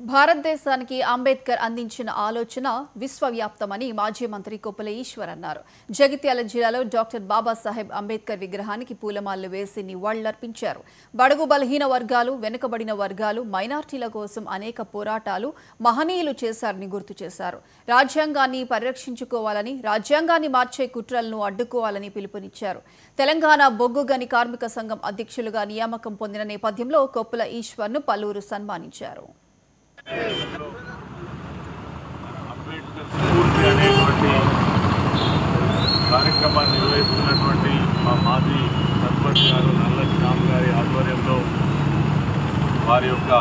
భారతదేశానికి అంబేద్కర్ అందించిన ఆలోచన విశ్వవ్యాప్తమని మాజీ మంత్రి కొప్పుల ఈశ్వర్ అన్నారు. జగిత్యాల జిల్లాలో డాక్టర్ బాబాసాహెబ్ అంబేద్కర్ విగ్రహానికి పూలమాలలు వేసి నివాళులర్పించారు. బడుగు బలహీన వర్గాలు, వెనుకబడిన వర్గాలు, మైనార్టీల కోసం అనేక పోరాటాలు మహనీయులు చేశారని గుర్తు చేశారు. రాజ్యాంగాన్ని పరిరక్షించుకోవాలని, రాజ్యాంగాన్ని మార్చే కుట్రలను అడ్డుకోవాలని పిలుపునిచ్చారు. తెలంగాణ బొగ్గు గని కార్మిక సంఘం అధ్యక్షులుగా నియామకం పొందిన నేపథ్యంలో కొప్పుల ఈశ్వర్ను పలువురు సన్మానించారు. అంబేద్కర్ స్ఫూర్తి అనేటువంటి కార్యక్రమాన్ని నిర్వహిస్తున్నటువంటి మా మాజీ సర్పంచ్ గారు నల్ల శ్యామ్ గారి ఆధ్వర్యంలో, వారి యొక్క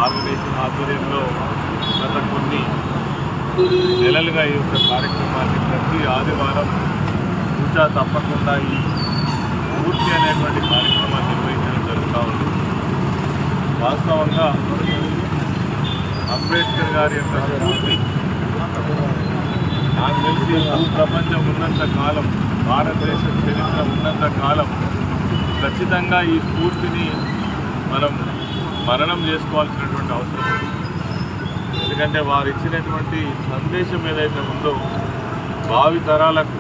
ఆర్గనైజేషన్ ఆధ్వర్యంలో గత కొన్ని నెలలుగా ఈ యొక్క కార్యక్రమాన్ని ప్రతి ఆదివారం కూర్చా తప్పకుండా ఈ స్ఫూర్తి అనేటువంటి కార్యక్రమాన్ని నిర్వహించడం జరుగుతూ ఉంది. వాస్తవంగా అంబేద్కర్ గారి యొక్క స్ఫూర్తి నాకు తెలిసి ప్రపంచం ఉన్నంత కాలం, భారతదేశ చరిత్ర ఉన్నంత కాలం ఖచ్చితంగా ఈ స్ఫూర్తిని మనం మననం చేసుకోవాల్సినటువంటి అవసరం ఉంది. ఎందుకంటే వారు ఇచ్చినటువంటి సందేశం ఏదైతే ఉందో భావి తరాలకు,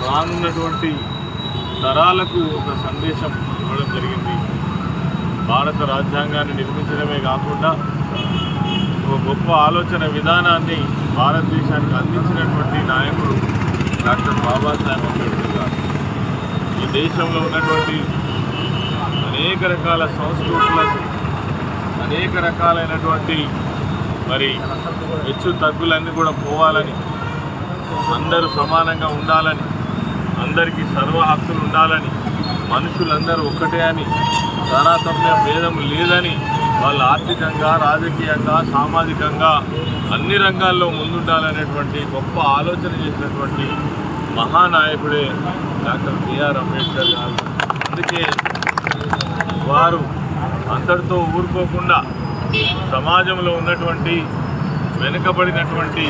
రానున్నటువంటి తరాలకు ఒక సందేశం ఇవ్వడం జరిగింది. భారత రాజ్యాంగాన్ని నిర్మించడమే కాకుండా ఒక గొప్ప ఆలోచన విధానాన్ని భారతదేశానికి అందించినటువంటి నాయకుడు డాక్టర్ బాబాసాహెబ్ అంబేద్కర్ గారు. ఈ దేశంలో ఉన్నటువంటి అనేక రకాల సంస్కృతులకు, అనేక రకాలైనటువంటి హెచ్చు తగ్గులన్నీ కూడా పోవాలని, అందరూ సమానంగా ఉండాలని, అందరికీ సర్వ హక్కులు ఉండాలని, మనుషులందరూ ఒక్కటే అని, తారతమ్య భేదం లేదని, వాళ్ళు ఆర్థికంగా, రాజకీయంగా, సామాజికంగా అన్ని రంగాల్లో ముందుండాలనేటువంటి గొప్ప ఆలోచన చేసినటువంటి మహానాయకుడే డాక్టర్ బిఆర్ అంబేద్కర్ గారు. అందుకే వారు అంతటితో ఊరుకోకుండా సమాజంలో ఉన్నటువంటి వెనుకబడినటువంటి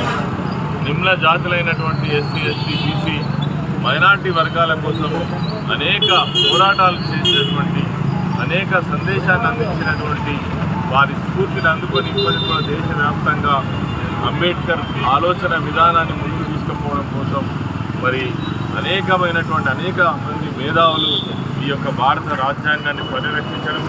నిమ్న జాతులైనటువంటి ఎస్సీ, ఎస్టీ, బీసీ, మైనార్టీ వర్గాల కోసం అనేక పోరాటాలు చేసినటువంటి, అనేక సందేశాన్ని అందించినటువంటి వారి స్ఫూర్తిని అందుకొని ఇప్పటికి కూడా దేశవ్యాప్తంగా అంబేద్కర్ ఆలోచన విధానాన్ని ముందుకు తీసుకుపోవడం కోసం అనేక మంది మేధావులు ఈ యొక్క భారత రాజ్యాంగాన్ని పరిరక్షించడం